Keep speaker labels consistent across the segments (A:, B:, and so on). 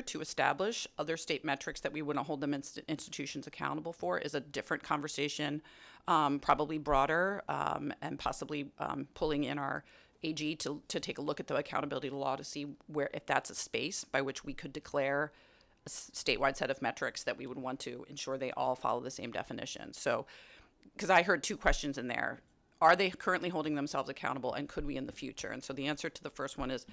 A: to establish other state metrics that we wouldn't hold them institutions accountable for is a different conversation, probably broader, and possibly pulling in our AG to take a look at the accountability law to see where, if that's a space by which we could declare a statewide set of metrics that we would want to ensure they all follow the same definition. So, because I heard two questions in there. Are they currently holding themselves accountable, and could we in the future? And so the answer to the first one is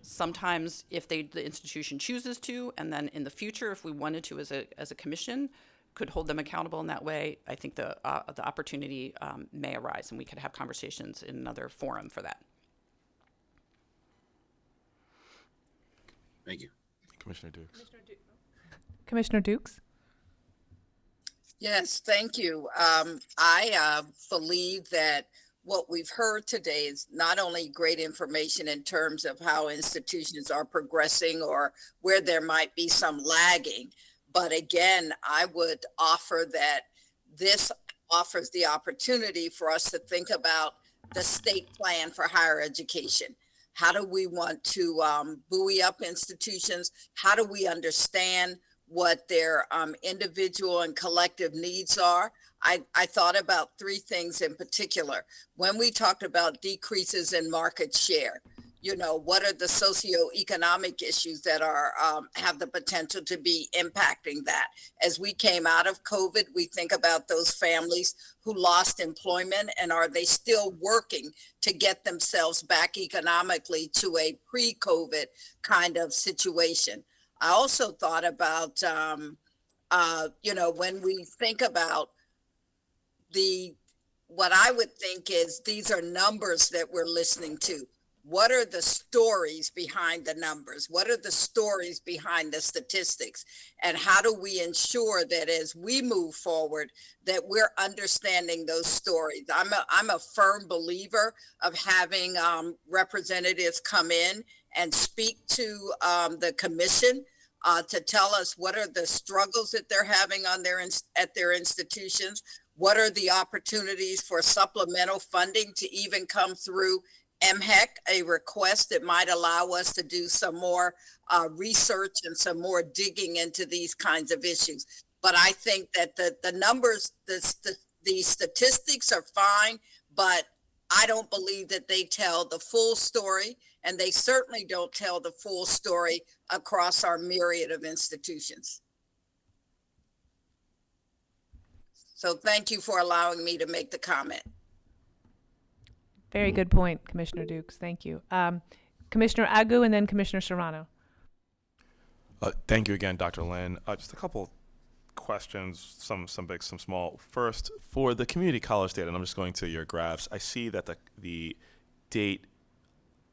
A: sometimes if the institution chooses to, and then in the future, if we wanted to as a commission, could hold them accountable in that way. I think the opportunity may arise, and we could have conversations in another forum for that.
B: Thank you.
C: Commissioner Dukes.
D: Commissioner Dukes.
E: Yes, thank you. I believe that what we've heard today is not only great information in terms of how institutions are progressing or where there might be some lagging, but again, I would offer that this offers the opportunity for us to think about the state plan for higher education. How do we want to buoy up institutions? How do we understand what their individual and collective needs are? I thought about three things in particular. When we talked about decreases in market share, what are the socioeconomic issues that are have the potential to be impacting that? As we came out of COVID, we think about those families who lost employment, and are they still working to get themselves back economically to a pre-COVID kind of situation? I also thought about, when we think about what I would think is these are numbers that we're listening to. What are the stories behind the numbers? What are the stories behind the statistics? And how do we ensure that as we move forward, that we're understanding those stories? I'm a firm believer of having representatives come in and speak to the commission to tell us what are the struggles that they're having at their institutions. What are the opportunities for supplemental funding to even come through Mhec, a request that might allow us to do some more research and some more digging into these kinds of issues. But I think that the numbers, the statistics are fine, but I don't believe that they tell the full story, and they certainly don't tell the full story across our myriad of institutions. So thank you for allowing me to make the comment.
D: Very good point, Commissioner Dukes. Thank you. Commissioner Agu and then Commissioner Serrano.
C: Thank you again, Dr. Lin. Just a couple questions, some big, some small. First, for the community college data, and I'm just going to your graphs, I see that the date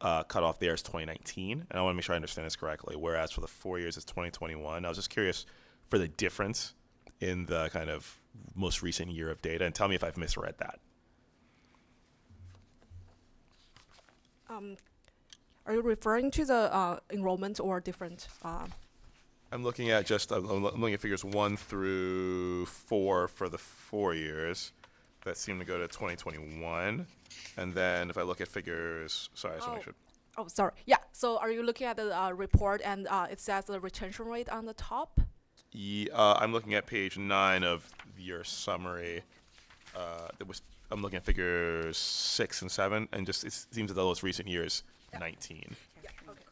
C: cutoff there is 2019, and I want to make sure I understand this correctly, whereas for the 4 years it's 2021. I was just curious for the difference in the kind of most recent year of data, and tell me if I've misread that.
F: Are you referring to the enrollment or different?
C: I'm looking at I'm looking at figures 1 through 4 for the 4 years that seem to go to 2021, and then if I look at figures, sorry, so I should.
F: Oh, sorry. Yeah. So, are you looking at the report and it says the retention rate on the top?
C: Yeah, I'm looking at page 9 of your summary. I'm looking at figures 6 and 7, and just it seems that the most recent year is 19.
F: Yeah. Okay.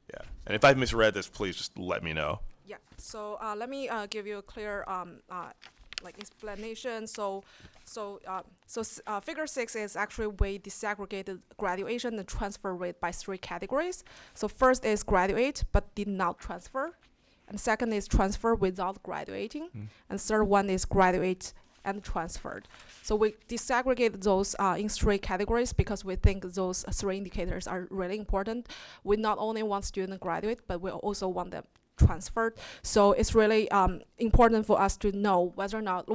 C: Yeah, and if I've misread this, please just let me know.
F: Yeah. So let me give you a clear explanation. So figure 6 is actually we disaggregated graduation and transfer rate by 3 categories. So first is graduate but did not transfer, and second is transfer without graduating, and third one is graduate and transferred. So we disaggregate those in 3 categories because we think those 3 indicators are really important. We not only want students to graduate, but we also want them transferred. So it's really important for us to know whether or not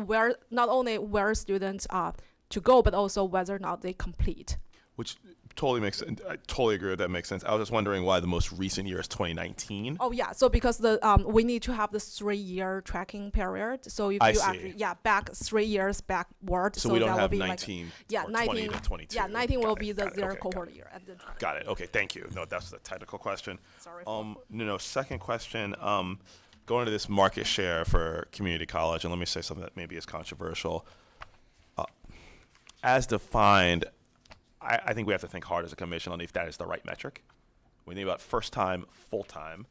F: not only where students to go, but also whether or not they complete.
C: Which, totally makes sense. I totally agree with that. Makes sense. I was just wondering why the most recent year is 2019.
F: Oh yeah, so because the we need to have the 3-year tracking period. So if
C: I
F: you
C: see.
F: actually back 3 years backward,
C: So we don't
F: that will
C: have
F: be
C: 19
F: like,
C: or
F: 19
C: 20 to 22.
F: Yeah, 19 will
C: Got
F: be
C: it,
F: the
C: got it.
F: their
C: Okay,
F: cohort year and then
C: Got it. Okay, thank you. No, that's the technical question.
F: Sorry.
C: No. Second question. Going to this market share for community college, and let me say something that maybe is controversial. As defined, I think we have to think hard as a commission on if that is the right metric. When you think about first time, full time,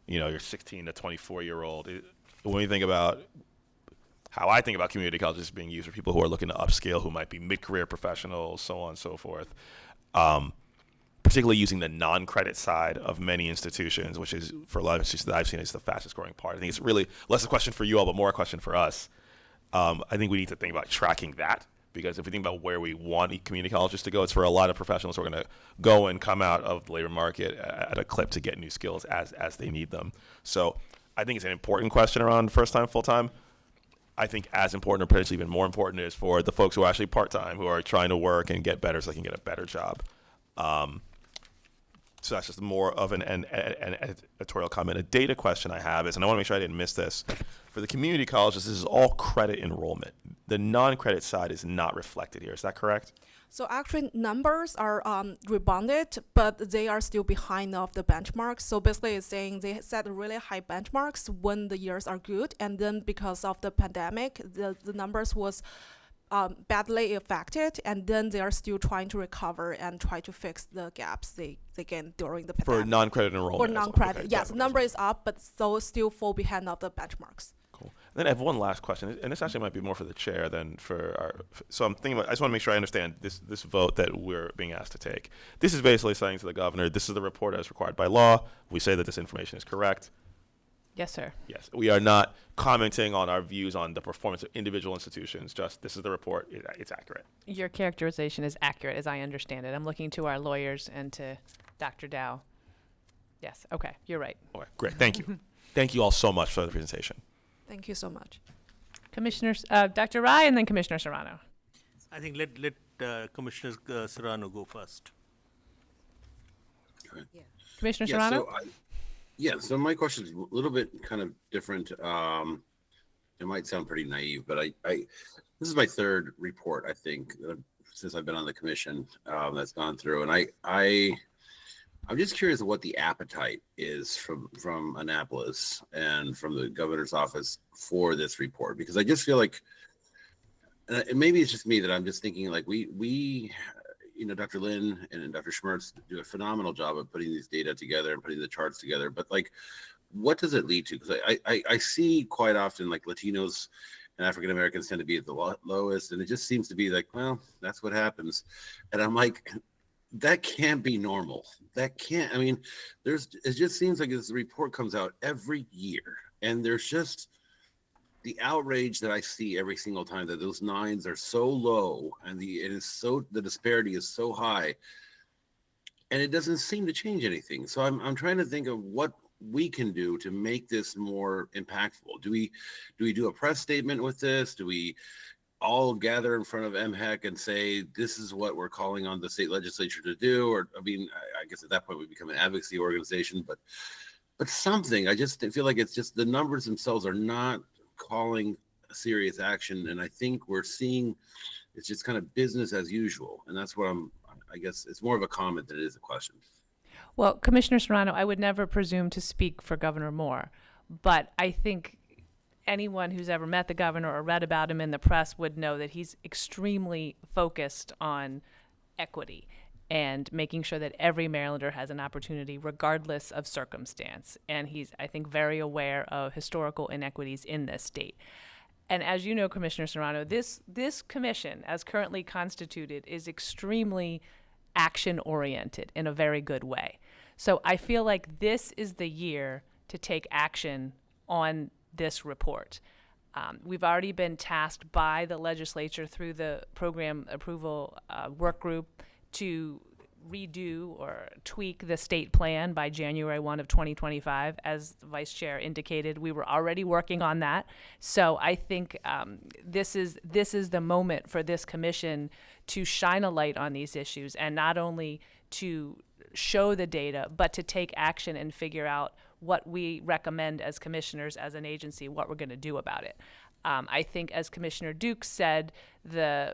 C: your 16 to 24-year-old. When you think about how I think about community colleges being used for people who are looking to upscale, who might be mid-career professionals, so on and so forth. Particularly using the non-credit side of many institutions, which is, for a lot of institutions that I've seen, is the fastest growing part. I think it's really less a question for you all, but more a question for us. I think we need to think about tracking that, because if we think about where we want community colleges to go, it's for a lot of professionals who are going to go and come out of the labor market at a clip to get new skills as they need them. So I think it's an important question around first-time, full-time. I think as important, or potentially even more important, is for the folks who are actually part-time, who are trying to work and get better so they can get a better job. So that's just more of an editorial comment. A data question I have is, and I want to make sure I didn't miss this, for the community colleges, this is all credit enrollment. The non-credit side is not reflected here. Is that correct?
F: So actually numbers are rebounded, but they are still behind of the benchmarks. So basically it's saying they set really high benchmarks when the years are good, and then because of the pandemic, the numbers was badly affected, and then they are still trying to recover and try to fix the gaps they gained during the pandemic.
C: For non-credit enrollment.
F: For non-credit,
C: Okay,
F: yes, number is up, but so still fall behind of the benchmarks.
C: Cool. And then I have one last question, and this actually might be more for the chair than for our. So I'm thinking about. I just want to make sure I understand this vote that we're being asked to take. This is basically saying to the governor, this is the report as required by law. We say that this information is correct.
D: Yes, sir.
C: Yes, we are not commenting on our views on the performance of individual institutions. Just this is the report. It's accurate.
D: Your characterization is accurate, as I understand it. I'm looking to our lawyers and to Dr. Dow. Yes. Okay. You're right.
C: Okay, great. Thank you. Thank you all so much for the presentation.
F: Thank you so much.
D: Commissioners, Dr. Rai and then Commissioner Serrano.
B: I think let Commissioner Serrano go first.
D: Commissioner Serrano?
G: So my question is a little bit kind of different. It might sound pretty naive, but I this is my third report, I think, since I've been on the commission that's gone through. And I'm just curious what the appetite is from Annapolis and from the governor's office for this report, because I just feel like, and maybe it's just me that I'm just thinking like we Dr. Lin and Dr. Schmertz do a phenomenal job of putting these data together and putting the charts together. But like, what does it lead to? Because I see quite often like Latinos and African Americans tend to be at the lowest, and it just seems to be like, well, that's what happens. And I'm like, that can't be normal. That can't. I mean, it just seems like this report comes out every year, and there's just the outrage that I see every single time that those nines are so low and the disparity is so high, and it doesn't seem to change anything. So I'm trying to think of what we can do to make this more impactful. Do we do a press statement with this? Do we all gather in front of Mhec and say, this is what we're calling on the state legislature to do? Or, I mean, I guess at that point we become an advocacy organization, but something. I just feel like it's just the numbers themselves are not calling serious action, and I think we're seeing it's just kind of business as usual, and that's what I guess it's more of a comment than it is a question.
D: Well, Commissioner Serrano, I would never presume to speak for Governor Moore, but I think anyone who's ever met the governor or read about him in the press would know that he's extremely focused on equity and making sure that every Marylander has an opportunity regardless of circumstance. And he's, I think, very aware of historical inequities in this state. And as you know, Commissioner Serrano, this commission, as currently constituted, is extremely action-oriented in a very good way. So I feel like this is the year to take action on this report. We've already been tasked by the legislature through the program approval work group to redo or tweak the state plan by January 1 of 2025. As the Vice Chair indicated, we were already working on that. So I think this is the moment for this commission to shine a light on these issues, and not only to show the data, but to take action and figure out what we recommend as commissioners, as an agency, what we're going to do about it. I think, as Commissioner Duke said, the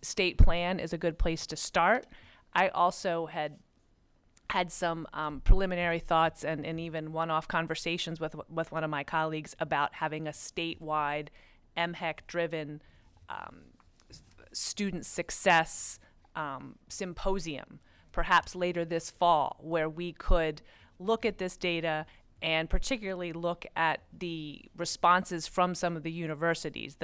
D: state plan is a good place to start. I also had some preliminary thoughts and even one-off conversations with one of my colleagues about having a statewide MHEC-driven student success symposium, perhaps later this fall, where we could look at this data and particularly look at the responses from some of the universities.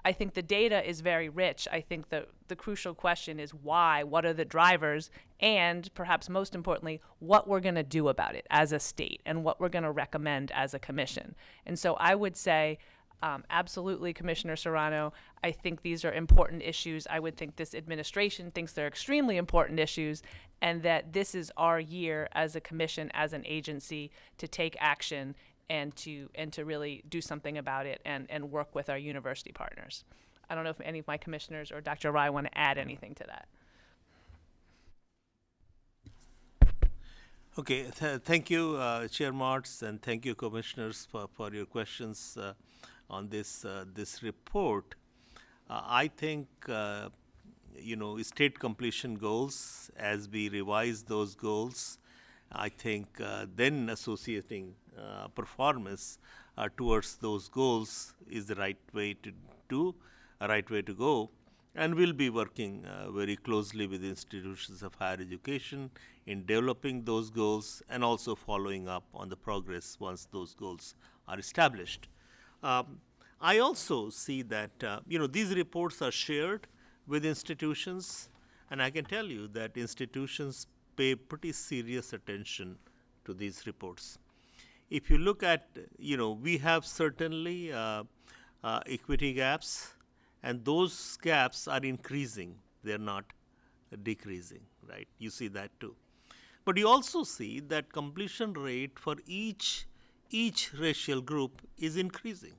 D: I think the data is very rich. I think the crucial question is why, what are the drivers, and perhaps most importantly, what we're going to do about it as a state and what we're going to recommend as a commission. And so I would say, absolutely, Commissioner Serrano, I think these are important issues. I would think this administration thinks they're extremely important issues, and that this is our year as a commission, as an agency, to take action and to really do something about it and work with our university partners. I don't know if any of my commissioners or Dr. Rai want to add anything to that.
B: Okay, thank you, Chair Martz, and thank you, commissioners, for your questions on this report. I think state completion goals, as we revise those goals, I think then associating performance towards those goals is the right way to go, and we'll be working very closely with institutions of higher education in developing those goals and also following up on the progress once those goals are established. I also see that these reports are shared with institutions, and I can tell you that institutions pay pretty serious attention to these reports. If you look at, we have certainly equity gaps, and those gaps are increasing. They're not decreasing, right? You see that too. But you also see that completion rate for each racial group is increasing,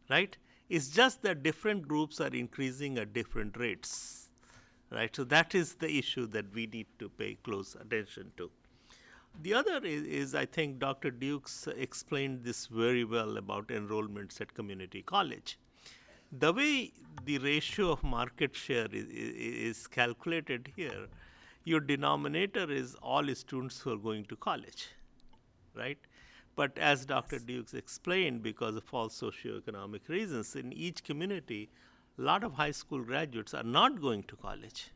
B: right? It's just that different groups are increasing at different rates, right? So that is the issue that we need to pay close attention to. The other is I think Dr. Dukes explained this very well about enrollments at community college. The way the ratio of market share is calculated here, your denominator is all students who are going to college, right? But as Dr. Dukes explained, because of all socioeconomic reasons, in each community, a lot of high school graduates are not going to college.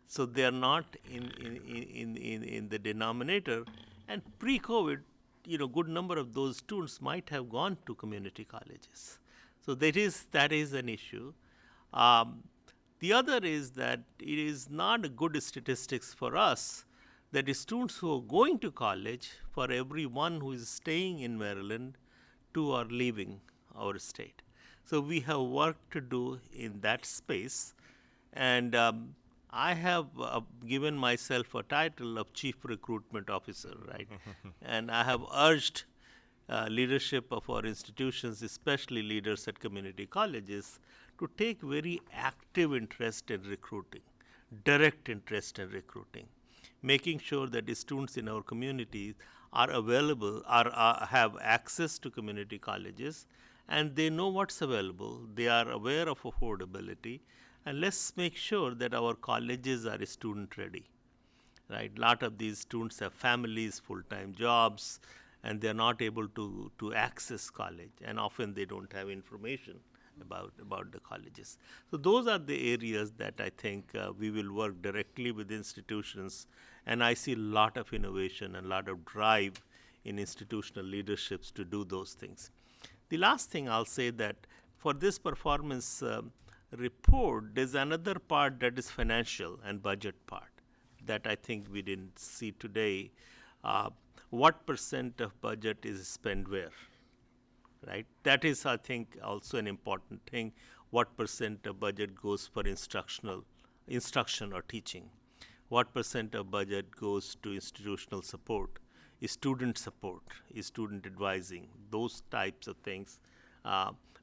B: So they are not in the denominator. And pre-COVID, good number of those students might have gone to community colleges. So that is an issue. The other is that it is not a good statistics for us that the students who are going to college, for every one who is staying in Maryland, 2 are leaving our state. So we have work to do in that space. And I have given myself a title of Chief Recruitment Officer, right? And I have urged leadership of our institutions, especially leaders at community colleges, to take very active interest in recruiting, direct interest in recruiting, making sure that the students in our communities are available, have access to community colleges, and they know what's available. They are aware of affordability, and let's make sure that our colleges are student ready, right? A lot of these students have families, full-time jobs, and they're not able to access college, and often they don't have information about the colleges. So those are the areas that I think we will work directly with institutions, and I see a lot of innovation and a lot of drive in institutional leaderships to do those things. The last thing I'll say that for this performance report, there's another part that is financial and budget part that I think we didn't see today. What % of budget is spent where, right? That is, I think, also an important thing. What % of budget goes for instruction or teaching? what percent of budget goes to institutional support, student support, student advising, those types of things,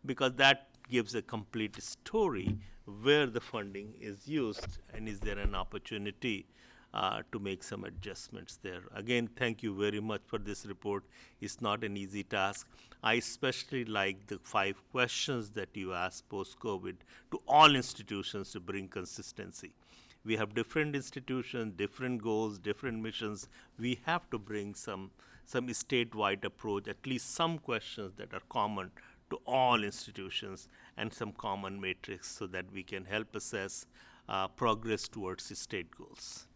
B: because that gives a complete story where the funding is used and is there an opportunity to make some adjustments there. Again, thank you very much for this report. It's not an easy task. I especially like the 5 questions that you asked post-COVID to all institutions to bring consistency. We have different institutions, different goals, different missions. We have to bring some statewide approach, at least some questions that are common to all institutions and some common matrix so that we can help assess progress towards the state goals.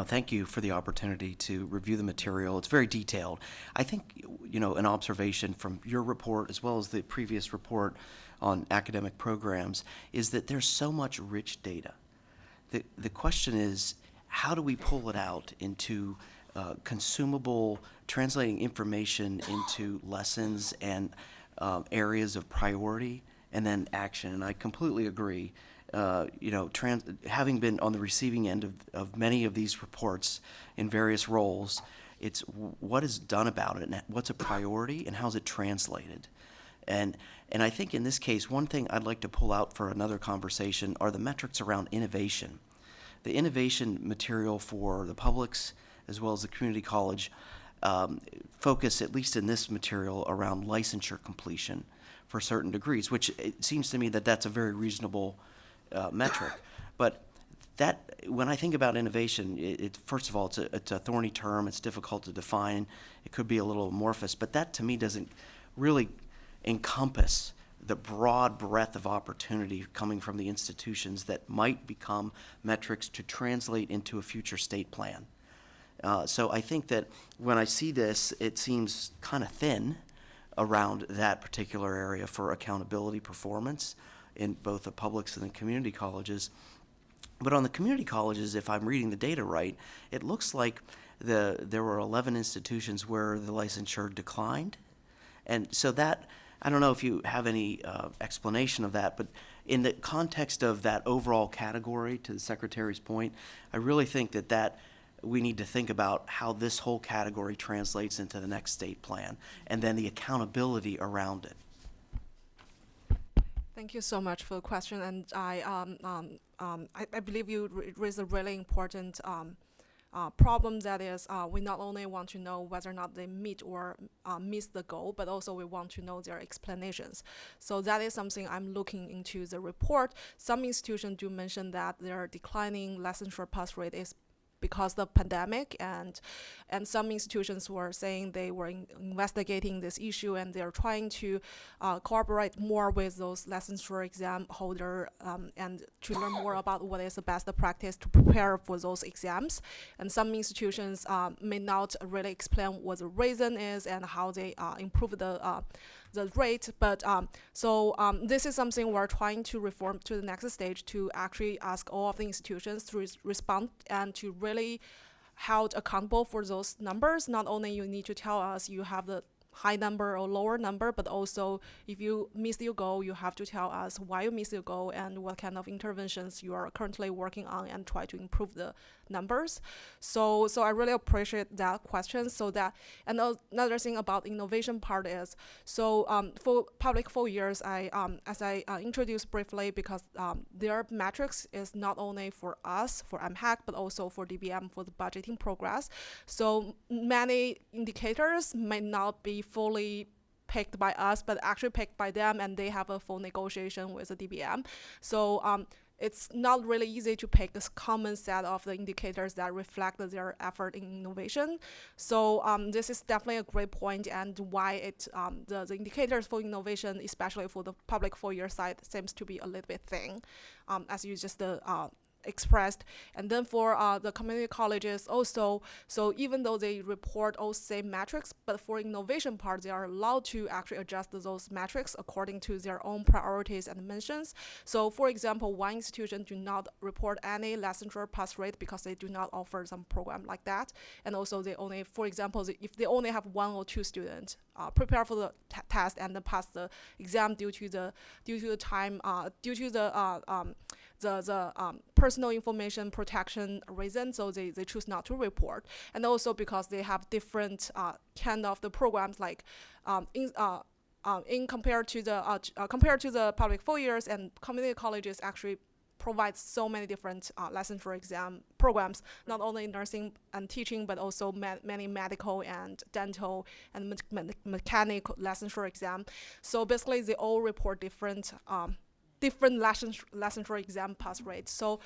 H: Thank you for the opportunity to review the material. It's very detailed. I think, an observation from your report as well as the previous report on academic programs is that there's so much rich data. The question is, how do we pull it out into consumable, translating information into lessons and areas of priority and then action? And I completely agree. Having been on the receiving end of many of these reports in various roles, it's what is done about it and what's a priority and how's it translated. And I think in this case, one thing I'd like to pull out for another conversation are the metrics around innovation. The innovation material for the publics as well as the community college focus, at least in this material, around licensure completion for certain degrees, which it seems to me that that's a very reasonable metric. But that, when I think about innovation, first of all, it's a thorny term. It's difficult to define. It could be a little amorphous, but that to me doesn't really encompass the broad breadth of opportunity coming from the institutions that might become metrics to translate into a future state plan. So I think that when I see this, it seems kind of thin around that particular area for accountability performance in both the publics and the community colleges. But on the community colleges, if I'm reading the data right, it looks like there were 11 institutions where the licensure declined. And so that, I don't know if you have any explanation of that, but in the context of that overall category, to the Secretary's point, I really think that we need to think about how this whole category translates into the next state plan and then the accountability around it.
F: Thank you so much for the question, and I believe you raised a really important problem. That is, we not only want to know whether or not they meet or miss the goal, but also we want to know their explanations. So that is something I'm looking into the report. Some institutions do mention that their declining licensure pass rate is because of the pandemic, and some institutions were saying they were investigating this issue and they're trying to cooperate more with those licensure exam holder and to learn more about what is the best practice to prepare for those exams. And some institutions may not really explain what the reason is and how they improve the rate, but this is something we're trying to reform to the next stage, to actually ask all of the institutions to respond and to really held accountable for those numbers. Not only you need to tell us you have the high number or lower number, but also if you miss your goal, you have to tell us why you missed your goal and what kind of interventions you are currently working on and try to improve the numbers. So I really appreciate that question. So that, and another thing about innovation part is, for public 4 years, as I introduced briefly, because their metrics is not only for us, for Mhec, but also for DBM, for the budgeting progress. So many indicators may not be fully picked by us, but actually picked by them, and they have a full negotiation with the DBM. So it's not really easy to pick this common set of the indicators that reflect their effort in innovation. So this is definitely a great point, and why the indicators for innovation, especially for the public 4-year side, seems to be a little bit thin, as you just expressed. And then for the community colleges also, so even though they report all same metrics, but for innovation part, they are allowed to actually adjust those metrics according to their own priorities and missions. So for example, one institution do not report any licensure pass rate because they do not offer some program like that. And also they only, for example, if they only have 1 or 2 students prepare for the test and then pass the exam due to the time, due to the personal information protection reason, so they choose not to report. And also because they have different kind of the programs, like in compared to the public 4 years, and community colleges actually provides so many different licensure exam programs, not only nursing and teaching, but also many medical and dental and mechanical licensure exam. So basically, they all report different licensure exam pass rates. So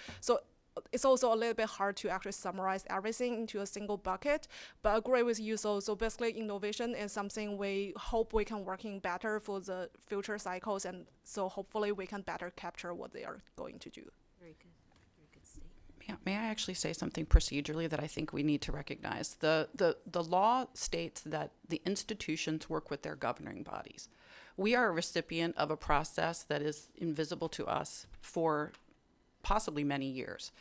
F: it's also a little bit hard to actually summarize everything into a single bucket, but I agree with you. So basically, innovation is something we hope we can working better for the future cycles, and so hopefully we can better capture what they are going to do.
I: Very good. Very good statement.
A: Yeah, may I actually say something procedurally that I think we need to recognize? The law states that the institutions work with their governing bodies. We are a recipient of a process that is invisible to us for possibly many years.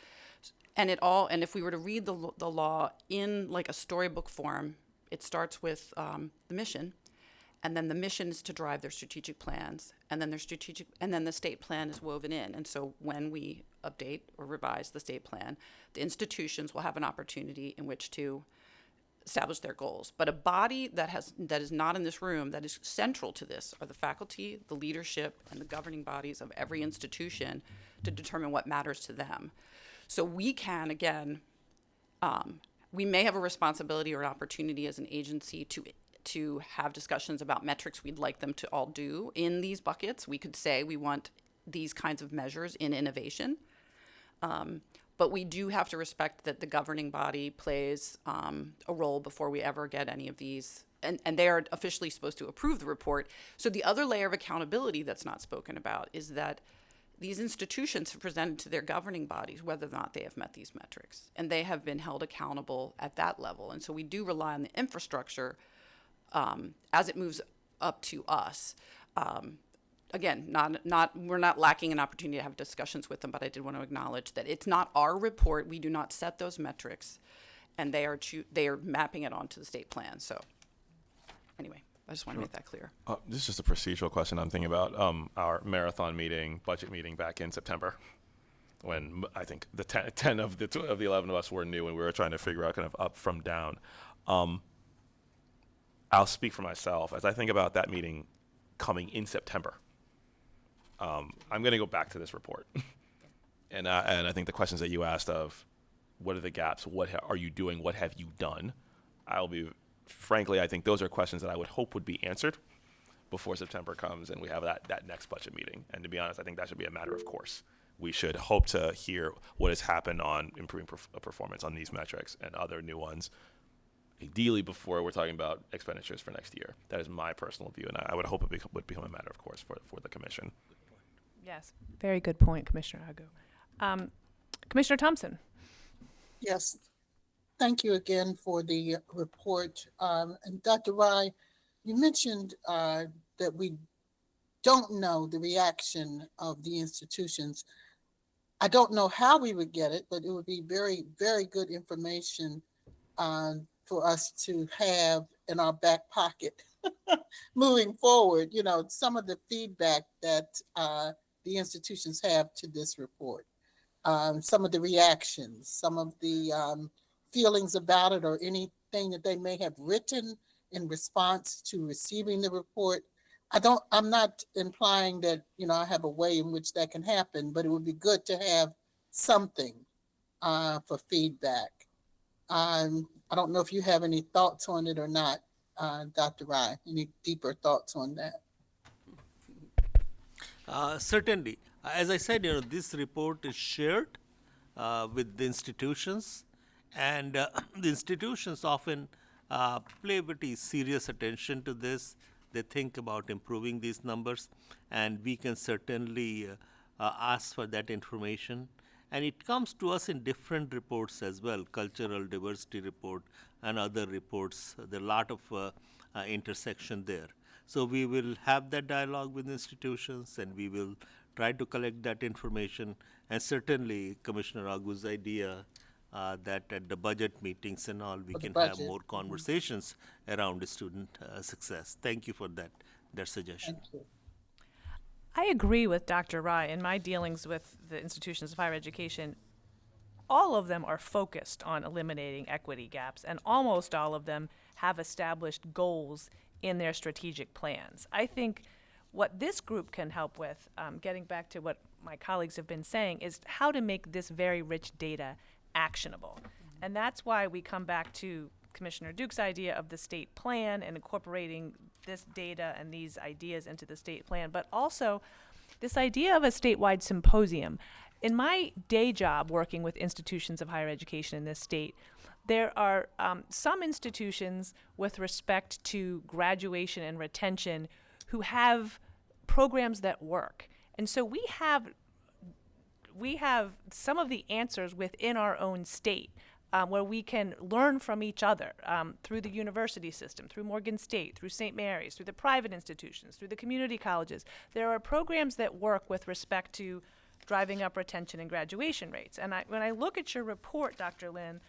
A: And if we were to read the law in like a storybook form, it starts with the mission, and then the mission is to drive their strategic plans, and then the state plan is woven in. And so when we update or revise the state plan, the institutions will have an opportunity in which to establish their goals. But a body that is not in this room, that is central to this, are the faculty, the leadership, and the governing bodies of every institution to determine what matters to them. So we can, again, we may have a responsibility or an opportunity as an agency to have discussions about metrics we'd like them to all do in these buckets. We could say we want these kinds of measures in innovation. But we do have to respect that the governing body plays a role before we ever get any of these. And they are officially supposed to approve the report. So the other layer of accountability that's not spoken about is that these institutions have presented to their governing bodies whether or not they have met these metrics. And they have been held accountable at that level. And so we do rely on the infrastructure as it moves up to us. Again, we're not lacking an opportunity to have discussions with them, but I did want to acknowledge that it's not our report. We do not set those metrics, and they are mapping it onto the state plan. So anyway, I just want to make that clear.
C: This is just a procedural question I'm thinking about. Our marathon meeting, budget meeting back in September, when I think the 10 of the 11 of us were new, and we were trying to figure out kind of up from down. I'll speak for myself. As I think about that meeting coming in September, I'm going to go back to this report. and I think the questions that you asked of what are the gaps, what are you doing, what have you done, frankly, I think those are questions that I would hope would be answered before September comes and we have that next budget meeting. And to be honest, I think that should be a matter of course. We should hope to hear what has happened on improving performance on these metrics and other new ones, ideally before we're talking about expenditures for next year. That is my personal view, and I would hope it would become a matter of course for the commission.
D: Yes, very good point, Commissioner Agu. Commissioner Thompson.
J: Yes, thank you again for the report. And Dr. Rai, you mentioned that we don't know the reaction of the institutions. I don't know how we would get it, but it would be very, very good information for us to have in our back pocket moving forward. You know, some of the feedback that the institutions have to this report. Some of the reactions, some of the feelings about it, or anything that they may have written in response to receiving the report. I'm not implying that, I have a way in which that can happen, but it would be good to have something for feedback. I don't know if you have any thoughts on it or not, Dr. Rai, any deeper thoughts on that?
B: Certainly. As I said, this report is shared with the institutions, and the institutions often pay pretty serious attention to this. They think about improving these numbers, and we can certainly ask for that information. And it comes to us in different reports as well, cultural diversity report and other reports. There are a lot of intersection there. So we will have that dialogue with institutions, and we will try to collect that information. And certainly Commissioner Agu's idea that at the budget meetings and all, we can have more conversations around student success. Thank you for that suggestion.
J: Thank you.
D: I agree with Dr. Rai. In my dealings with the institutions of higher education, all of them are focused on eliminating equity gaps, and almost all of them have established goals in their strategic plans. I think what this group can help with, getting back to what my colleagues have been saying, is how to make this very rich data actionable. And that's why we come back to Commissioner Duke's idea of the state plan and incorporating this data and these ideas into the state plan, but also this idea of a statewide symposium. In my day job working with institutions of higher education in this state, there are some institutions with respect to graduation and retention who have programs that work. And so we have some of the answers within our own state where we can learn from each other through the university system, through Morgan State, through St. Mary's, through the private institutions, through the community colleges. There are programs that work with respect to driving up retention and graduation rates. And when I look at your report, Dr. Lin,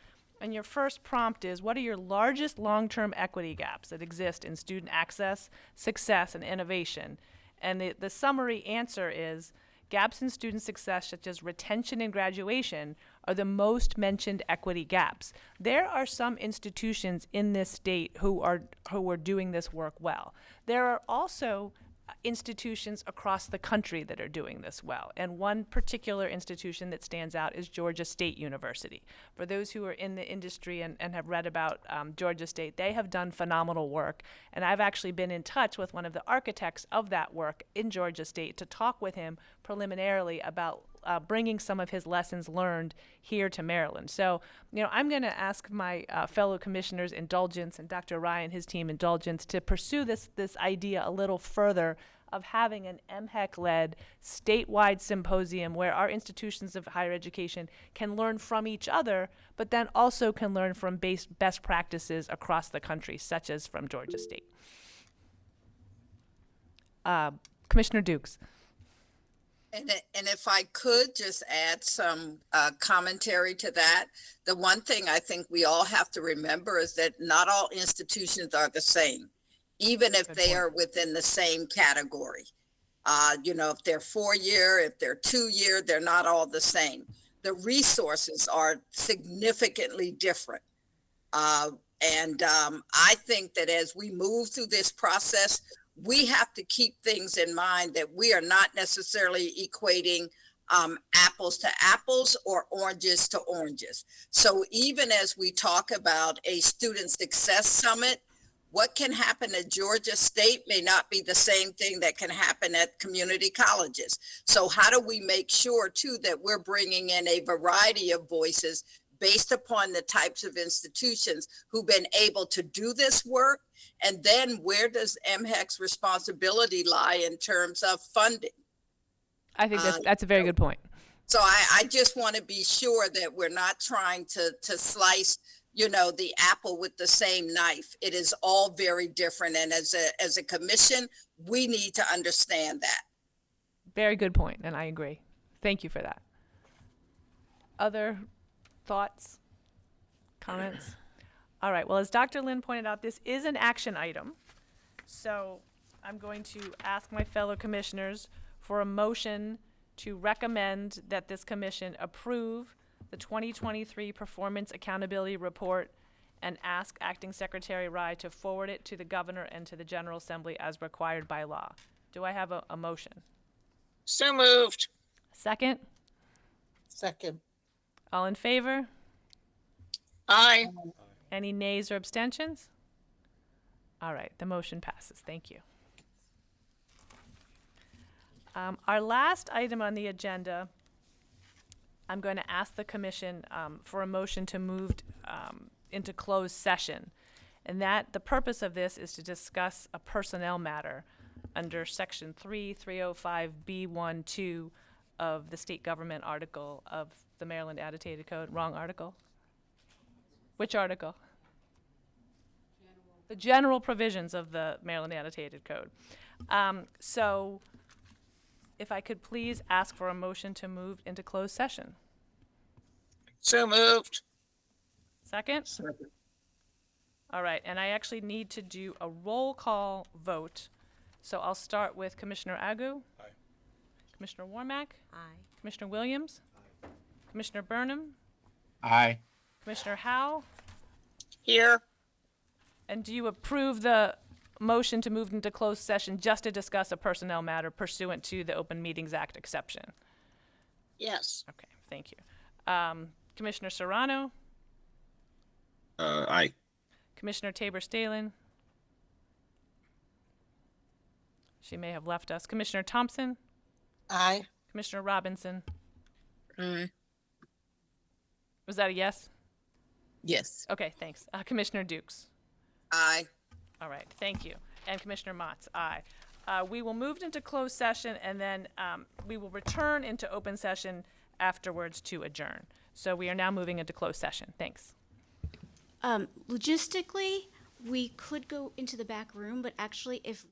D: and your first prompt is, what are your largest long-term equity gaps that exist in student access, success, and innovation? And the summary answer is, gaps in student success, such as retention and graduation, are the most mentioned equity gaps. There are some institutions in this state who are doing this work well. There are also institutions across the country that are doing this well. And one particular institution that stands out is Georgia State University. For those who are in the industry and have read about Georgia State, they have done phenomenal work. And I've actually been in touch with one of the architects of that work in Georgia State to talk with him preliminarily about bringing some of his lessons learned here to Maryland. So, I'm going to ask my fellow commissioners indulgence, and Dr. Rai and his team indulgence, to pursue this idea a little further of having an Mhec-led statewide symposium where our institutions of higher education can learn from each other, but then also can learn from best practices across the country, such as from Georgia State. Commissioner Dukes.
E: And if I could just add some commentary to that, the one thing I think we all have to remember is that not all institutions are the same, even if they are within the same category. If they're 4-year, if they're 2-year, they're not all the same. The resources are significantly different. And I think that as we move through this process, we have to keep things in mind that we are not necessarily equating apples to apples or oranges to oranges. So even as we talk about a student success summit, what can happen at Georgia State may not be the same thing that can happen at community colleges. So how do we make sure too that we're bringing in a variety of voices based upon the types of institutions who've been able to do this work? And then where does Mhec's responsibility lie in terms of funding?
D: I think that's a very good point.
E: So I just want to be sure that we're not trying to slice, the apple with the same knife. It is all very different. And as a commission, we need to understand that.
D: Very good point, and I agree. Thank you for that. Other thoughts, comments? All right, well, as Dr. Lin pointed out, this is an action item. So I'm going to ask my fellow commissioners for a motion to recommend that this commission approve the 2023 Performance Accountability Report and ask Acting Secretary Rai to forward it to the governor and to the General Assembly as required by law. Do I have a motion?
K: So moved.
D: Second?
J: Second.
D: All in favor?
K: Aye.
D: Any nays or abstentions? All right, the motion passes. Thank you. Our last item on the agenda, I'm going to ask the commission for a motion to move into closed session. And the purpose of this is to discuss a personnel matter under Section 305B12 of the state government article of the Maryland Annotated Code. Wrong article? Which article? The general provisions of the Maryland Annotated Code. So if I could please ask for a motion to move into closed session.
K: So moved.
D: Second?
K: Second.
D: All right, and I actually need to do a roll call vote. So I'll start with Commissioner Agu.
C: Aye.
D: Commissioner Warmack,
I: Aye.
D: Commissioner Williams, Commissioner Burnham,
K: Aye.
D: Commissioner Howe,
K: Here.
D: and do you approve the motion to move into closed session just to discuss a personnel matter pursuant to the Open Meetings Act exception?
K: Yes.
D: Okay, thank you. Commissioner Serrano,
G: Aye.
D: Commissioner Tabor Stalen. She may have left us. Commissioner Thompson,
J: Aye.
D: Commissioner Robinson.
K: Aye.
D: Was that a yes?
I: Yes.
D: Okay, thanks. Commissioner Dukes.
E: Aye.
D: All right, thank you. And Commissioner Motz, aye. We will move into closed session, and then we will return into open session afterwards to adjourn. So we are now moving into closed session. Thanks.
L: Logistically, we could go into the back room, but actually, if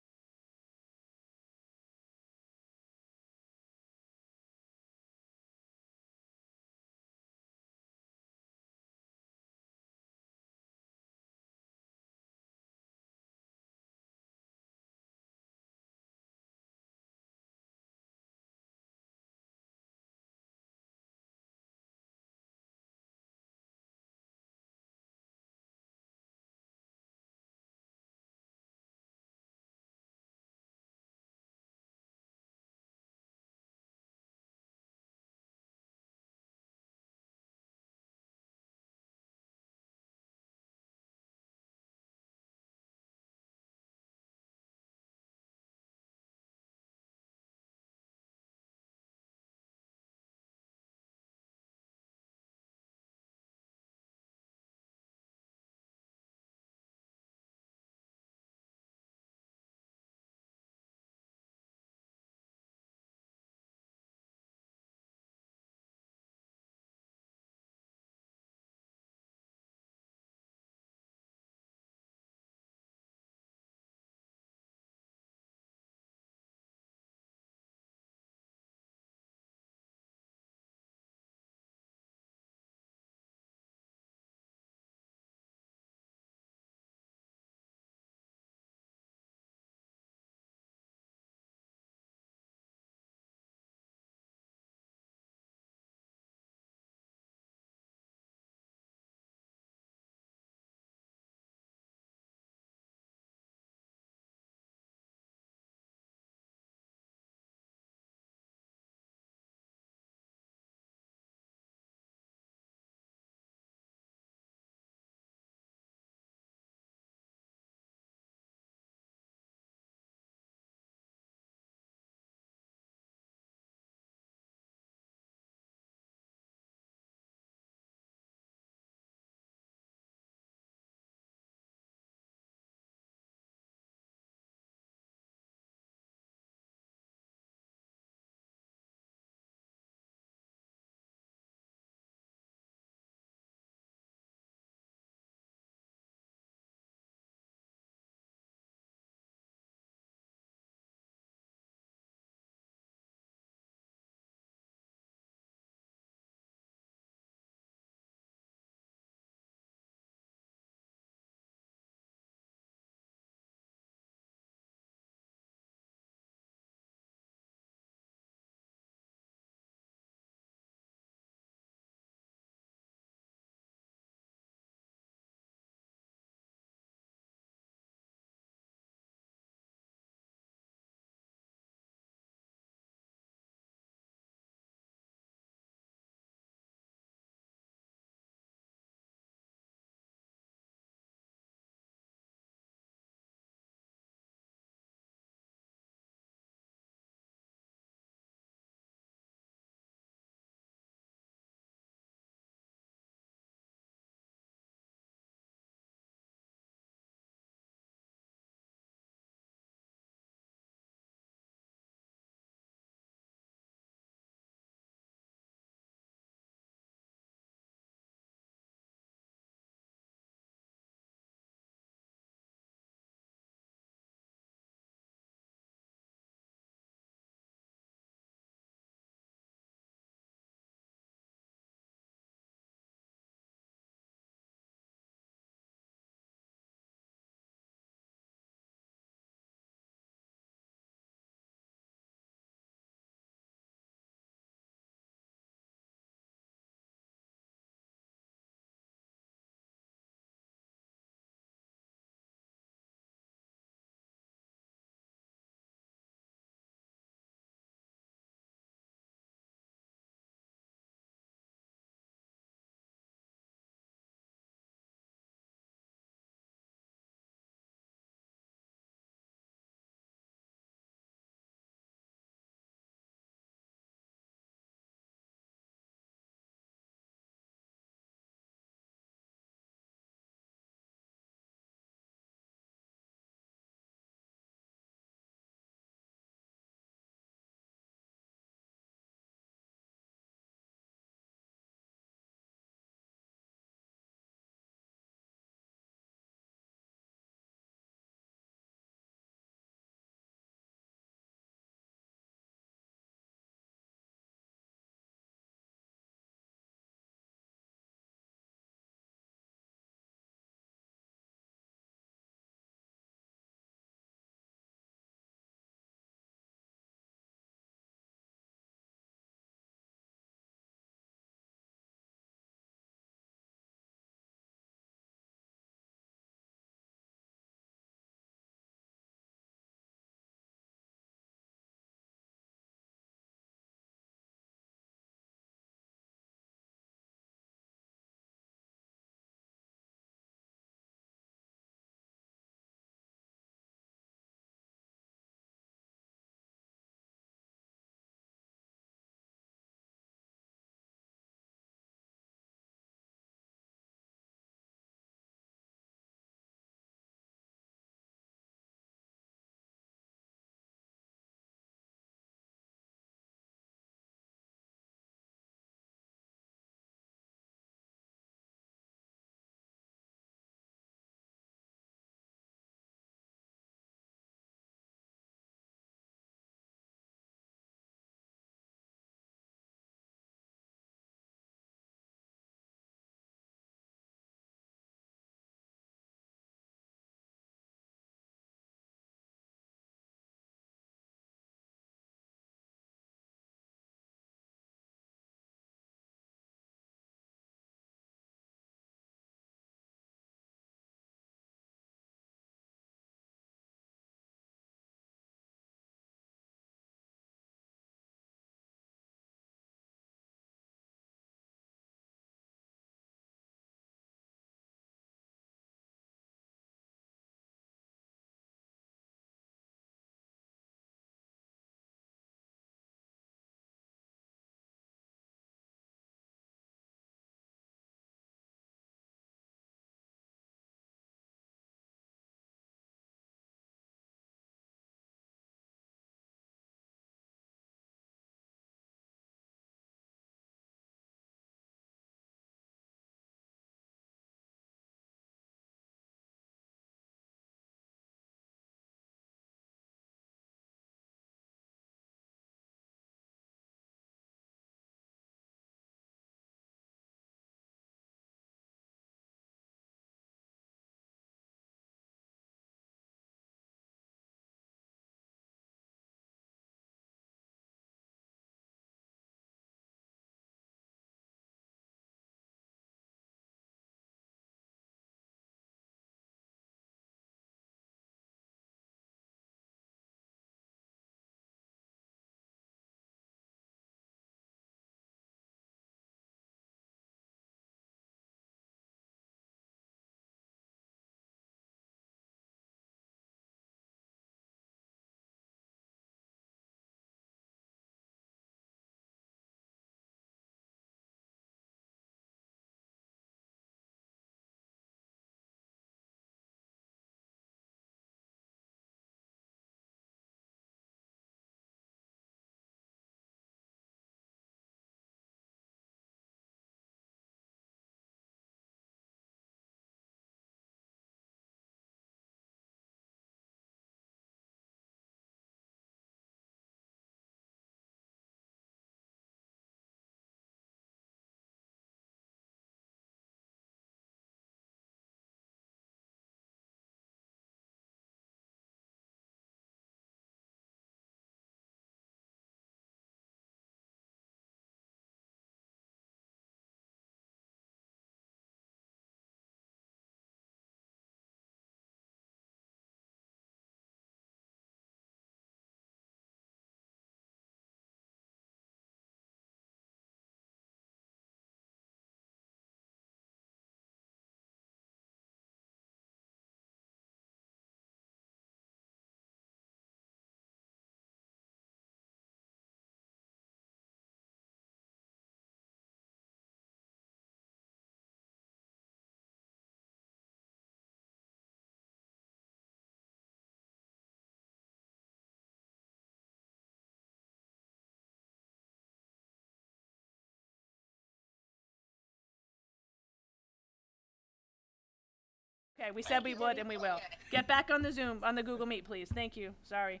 D: Okay, we said we would, and we will. Get back on the Zoom, on the Google Meet, please. Thank you. Sorry.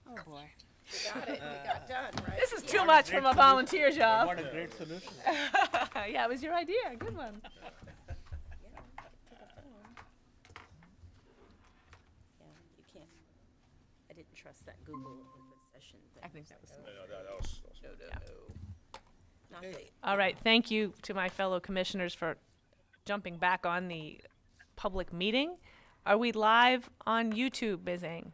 I: Oh, boy.
E: Got it, we got done, right?
D: This is too much from a volunteer job.
B: What a great solution.
D: Yeah, it was your idea. Good one.
I: Yeah, you can't. I didn't trust that Google open session thing.
D: I think that was.
I: Not that-
D: All right, thank you to my fellow commissioners for jumping back on the public meeting. Are we live on YouTube, Ms. Eng?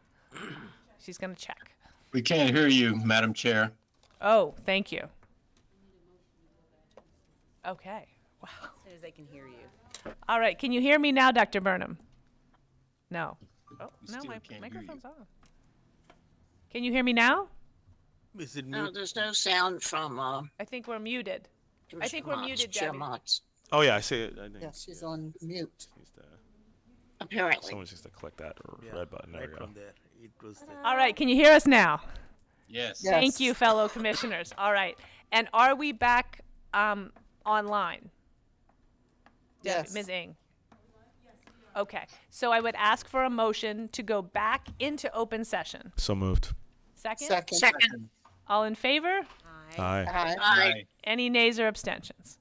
D: She's gonna check.
M: We can't hear you, Madam Chair.
D: Oh, thank you. Okay, wow.
I: As soon as they can hear you.
D: All right, can you hear me now, Dr. Burnham? No. Oh,
M: We
D: no,
M: still
D: my
M: can't hear you.
D: microphone's on. Can you hear me now?
B: Is it
K: No,
B: mute?
K: there's no sound from,
D: I think we're muted. I think we're muted,
K: Chair
D: Debbie.
K: Motz,
C: Oh, yeah, I see it. I think
J: Yes, she's on mute.
C: he's the-
K: apparently.
C: someone just needs to click that
B: Yeah,
C: red button. There
B: right
C: we go.
B: from there. It was there.
D: All right, can you hear us now?
M: Yes.
J: Yes.
D: Thank you, fellow commissioners. All right, and are we back online?
J: Yes.
D: Ms. Ing? Okay, so I would ask for a motion to go back into open session.
C: So moved.
D: Second?
J: Second.
K: Second.
D: All in favor?
C: Aye.
J: Aye.
K: Aye.
D: Any nays or abstentions?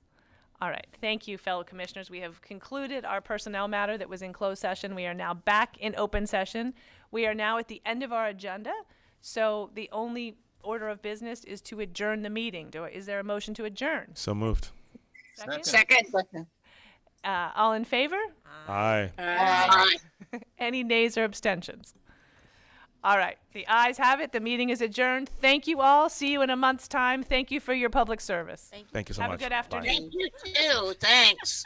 D: All right, thank you, fellow commissioners. We have concluded our personnel matter that was in closed session. We are now back in open session. We are now at the end of our agenda, so the only order of business is to adjourn the meeting. Is there a motion to adjourn?
C: So moved.
D: Second?
K: Second.
J: Second.
D: All in favor?
C: Aye.
K: Aye.
D: Any nays or abstentions? All right, the ayes have it. The meeting is adjourned. Thank you all. See you in a month's time. Thank you for your public service.
C: Thank you so
D: Have a
C: much.
D: good
C: Bye.
D: afternoon.
K: Thank you too, thanks.